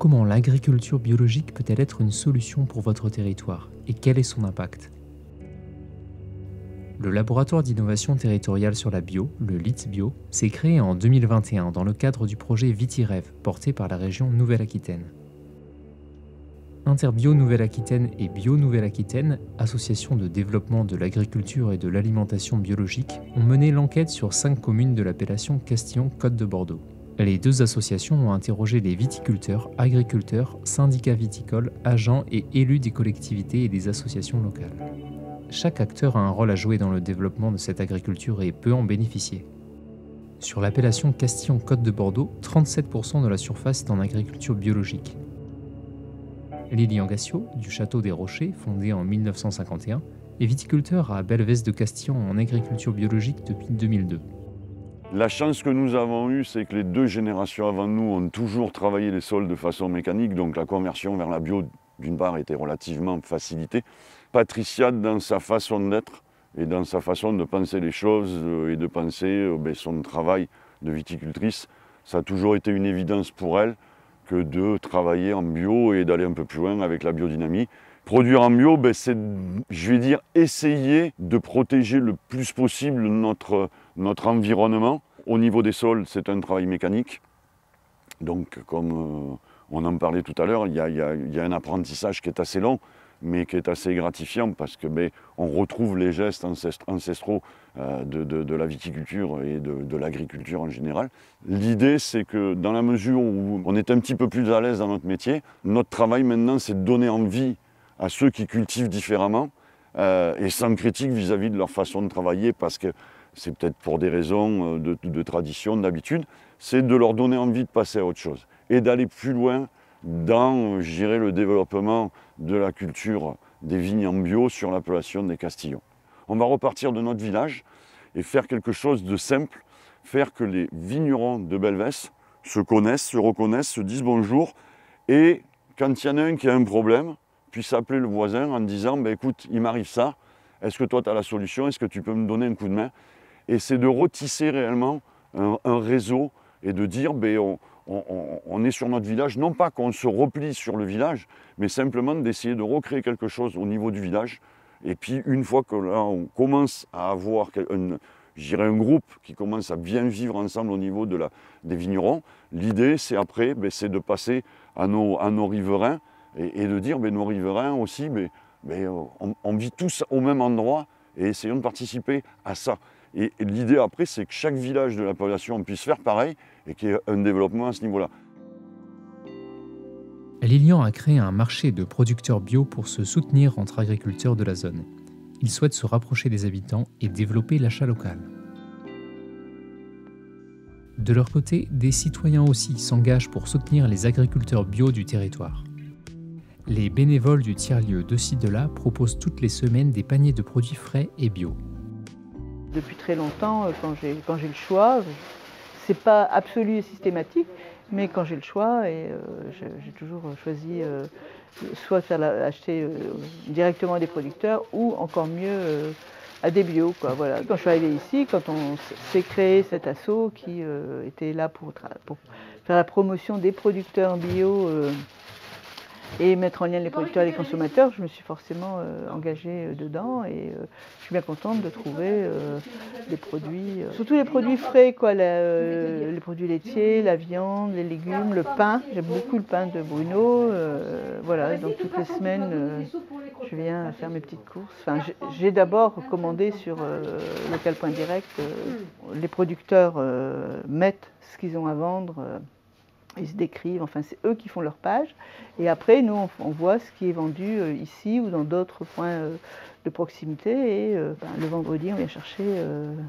Comment l'agriculture biologique peut-elle être une solution pour votre territoire et quel est son impact? Le laboratoire d'innovation territoriale sur la bio, le LITBio, s'est créé en 2021 dans le cadre du projet VitiREV porté par la région Nouvelle-Aquitaine. Interbio Nouvelle-Aquitaine et Bio Nouvelle-Aquitaine, association de développement de l'agriculture et de l'alimentation biologique, ont mené l'enquête sur 5 communes de l'appellation Castillon-Côte de Bordeaux. Les deux associations ont interrogé les viticulteurs, agriculteurs, syndicats viticoles, agents et élus des collectivités et des associations locales. Chaque acteur a un rôle à jouer dans le développement de cette agriculture et peut en bénéficier. Sur l'appellation Castillon-Côte de Bordeaux, 37% de la surface est en agriculture biologique. Lilian Gassiot, du Château des Rochers, fondé en 1951, est viticulteur à Belvès de Castillon en agriculture biologique depuis 2002. La chance que nous avons eue, c'est que les 2 générations avant nous ont toujours travaillé les sols de façon mécanique, donc la conversion vers la bio, d'une part, était relativement facilitée. Patricia, dans sa façon d'être et dans sa façon de penser les choses et de penser son travail de viticultrice, ça a toujours été une évidence pour elle que de travailler en bio et d'aller un peu plus loin avec la biodynamie. Produire en bio, c'est, je vais dire, essayer de protéger le plus possible notre environnement. Au niveau des sols, c'est un travail mécanique. Donc, comme on en parlait tout à l'heure, il y a un apprentissage qui est assez long, mais qui est assez gratifiant parce que on retrouve les gestes ancestraux de la viticulture et de l'agriculture en général. L'idée, c'est que dans la mesure où on est un petit peu plus à l'aise dans notre métier, notre travail maintenant, c'est de donner envie à ceux qui cultivent différemment et sans critique vis-à-vis de leur façon de travailler, parce que c'est peut-être pour des raisons de tradition, d'habitude, c'est de leur donner envie de passer à autre chose et d'aller plus loin dans, je dirais, le développement de la culture des vignes en bio sur l'appellation des Castillons. On va repartir de notre village et faire quelque chose de simple, faire que les vignerons de Belvès se connaissent, se reconnaissent, se disent bonjour, et quand il y en a un qui a un problème, puisse appeler le voisin en disant écoute, il m'arrive ça, est-ce que toi tu as la solution, est-ce que tu peux me donner un coup de main? Et c'est de retisser réellement un réseau et de dire on est sur notre village, non pas qu'on se replie sur le village, mais simplement d'essayer de recréer quelque chose au niveau du village. Et puis une fois que là on commence à avoir un groupe qui commence à bien vivre ensemble au niveau des vignerons, l'idée c'est après c'est de passer à nos riverains et de dire nos riverains aussi, on vit tous au même endroit et essayons de participer à ça. Et l'idée après, c'est que chaque village de l'appellation puisse faire pareil et qu'il y ait un développement à ce niveau-là. Lilian a créé un marché de producteurs bio pour se soutenir entre agriculteurs de la zone. Il souhaite se rapprocher des habitants et développer l'achat local. De leur côté, des citoyens aussi s'engagent pour soutenir les agriculteurs bio du territoire. Les bénévoles du tiers-lieu de ci de là proposent toutes les semaines des paniers de produits frais et bio. Depuis très longtemps, quand j'ai le choix, c'est pas absolu et systématique, mais quand j'ai le choix, j'ai toujours choisi soit acheter directement à des producteurs ou encore mieux à des bio, quoi. Voilà. Quand je suis arrivée ici, quand on s'est créé cet asso qui était là pour faire la promotion des producteurs bio et mettre en lien les producteurs et les consommateurs, je me suis forcément engagée dedans et je suis bien contente de trouver des produits, surtout les produits frais, quoi, les produits laitiers, la viande, les légumes, le pain. J'aime beaucoup le pain de Bruno. Voilà, donc toutes les semaines, je viens faire mes petites courses. Enfin, j'ai d'abord commandé sur local.direct. Les producteurs mettent ce qu'ils ont à vendre. Ils se décrivent, enfin c'est eux qui font leur page. Et après, nous, on voit ce qui est vendu ici ou dans d'autres points de proximité. Et le vendredi, on vient chercher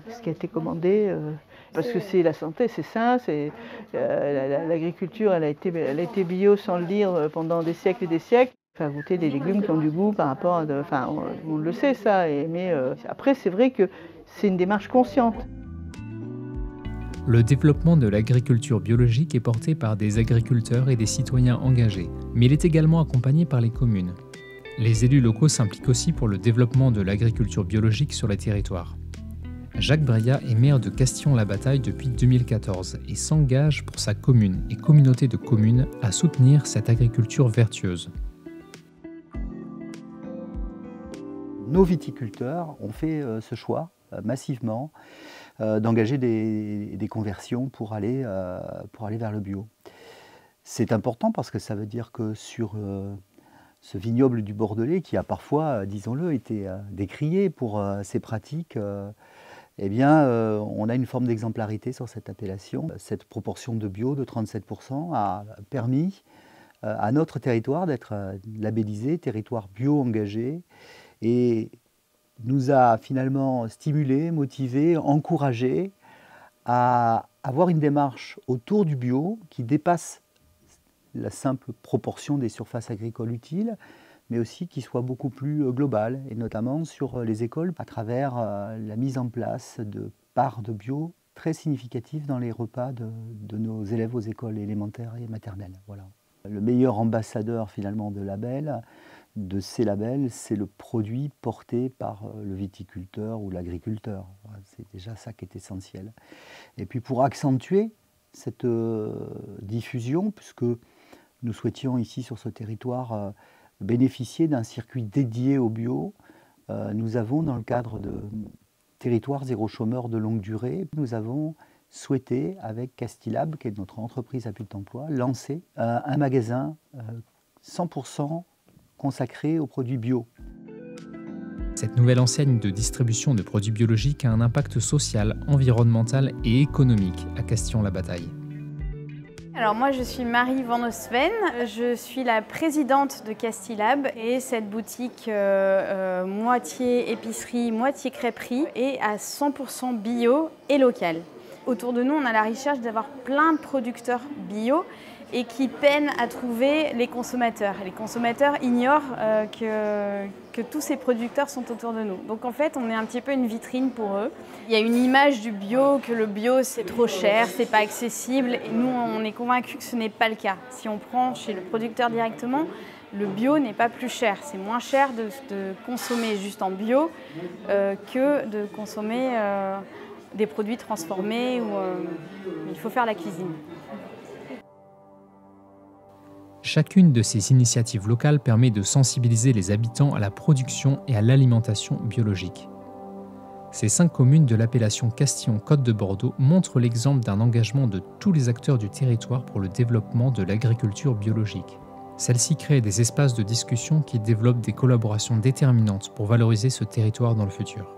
ce qui a été commandé. Parce que c'est la santé, c'est sain. L'agriculture, elle a été bio sans le dire pendant des siècles et des siècles. Faire goûter des légumes qui ont du goût par rapport à... Enfin, on le sait ça. Mais après, c'est vrai que c'est une démarche consciente. Le développement de l'agriculture biologique est porté par des agriculteurs et des citoyens engagés, mais il est également accompagné par les communes. Les élus locaux s'impliquent aussi pour le développement de l'agriculture biologique sur les territoires. Jacques Breillat est maire de Castillon-la-Bataille depuis 2014 et s'engage pour sa commune et communauté de communes à soutenir cette agriculture vertueuse. Nos viticulteurs ont fait ce choix massivement d'engager des conversions pour aller vers le bio. C'est important parce que ça veut dire que sur ce vignoble du Bordelais, qui a parfois, disons-le, été décrié pour ses pratiques, eh bien, on a une forme d'exemplarité sur cette appellation. Cette proportion de bio de 37% a permis à notre territoire d'être labellisé territoire bio engagé et nous a finalement stimulé, motivé, encouragé à avoir une démarche autour du bio qui dépasse la simple proportion des surfaces agricoles utiles, mais aussi qui soit beaucoup plus globale, et notamment sur les écoles, à travers la mise en place de parts de bio très significatives dans les repas de nos élèves aux écoles élémentaires et maternelles. Voilà. Le meilleur ambassadeur finalement de ces labels, c'est le produit porté par le viticulteur ou l'agriculteur. C'est déjà ça qui est essentiel. Et puis pour accentuer cette diffusion, puisque nous souhaitions ici sur ce territoire bénéficier d'un circuit dédié au bio, nous avons dans le cadre de Territoire zéro chômeur de longue durée, nous avons souhaité avec Castillab, qui est notre entreprise à but d'emploi, lancer un magasin 100% consacré aux produits bio. Cette nouvelle enseigne de distribution de produits biologiques a un impact social, environnemental et économique à Castillon-la-Bataille. Alors moi je suis Marie Van Osven, je suis la présidente de Castillab et cette boutique moitié épicerie, moitié crêperie est à 100% bio et local. Autour de nous on a la recherche d'avoir plein de producteurs bio et qui peinent à trouver les consommateurs. Les consommateurs ignorent que tous ces producteurs sont autour de nous. Donc en fait, on est un petit peu une vitrine pour eux. Il y a une image du bio, que le bio c'est trop cher, c'est pas accessible. Et nous, on est convaincus que ce n'est pas le cas. Si on prend chez le producteur directement, le bio n'est pas plus cher. C'est moins cher de consommer juste en bio que de consommer des produits transformés où il faut faire la cuisine. Chacune de ces initiatives locales permet de sensibiliser les habitants à la production et à l'alimentation biologique. Ces 5 communes de l'appellation Castillon-Côte de Bordeaux montrent l'exemple d'un engagement de tous les acteurs du territoire pour le développement de l'agriculture biologique. Celle-ci crée des espaces de discussion qui développent des collaborations déterminantes pour valoriser ce territoire dans le futur.